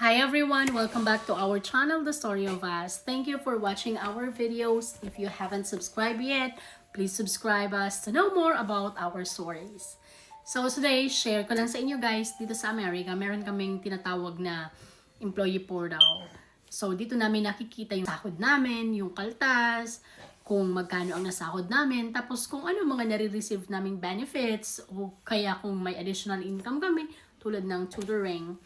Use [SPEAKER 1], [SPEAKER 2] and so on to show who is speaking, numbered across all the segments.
[SPEAKER 1] Hi everyone! Welcome back to our channel, The Story of Us. Thank you for watching our videos. If you haven't subscribed yet, please subscribe us to know more about our stories. So today, share ko lang sa inyo guys, dito sa Amerika, meron kaming tinatawag na employee portal. So dito namin nakikita yung sahod namin, yung kaltas, kung magkano ang nasahod namin, tapos kung ano mga nare-receive naming benefits, o kaya kung may additional income kami, tulad ng tutoring.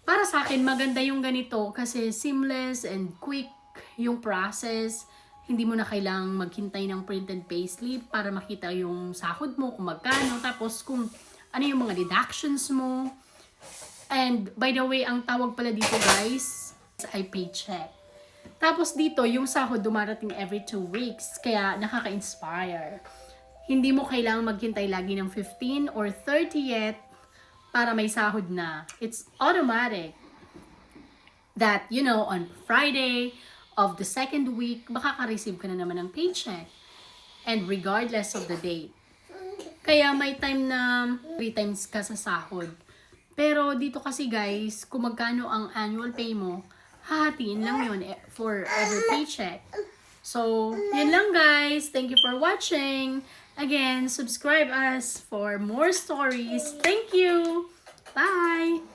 [SPEAKER 1] Para sa akin, maganda yung ganito kasi seamless and quick yung process. Hindi mo na kailangang maghintay ng printed payslip para makita yung sahod mo, kung magkano, tapos kung ano yung mga deductions mo. And by the way, ang tawag pala dito guys ay paycheck. Tapos dito, yung sahod dumarating every 2 weeks, kaya nakaka-inspire. Hindi mo kailangang maghintay lagi ng 15 or 30th para may sahod na. It's automatic that, on Friday of the second week, makaka-receive ka na naman ng paycheck. And regardless of the date. Kaya may time na 3 times ka sa sahod. Pero dito kasi guys, kung magkano ang annual pay mo, hahatiin lang yun for every paycheck. So, yun lang guys. Thank you for watching. Again, subscribe us for more stories. Thank you! Bye!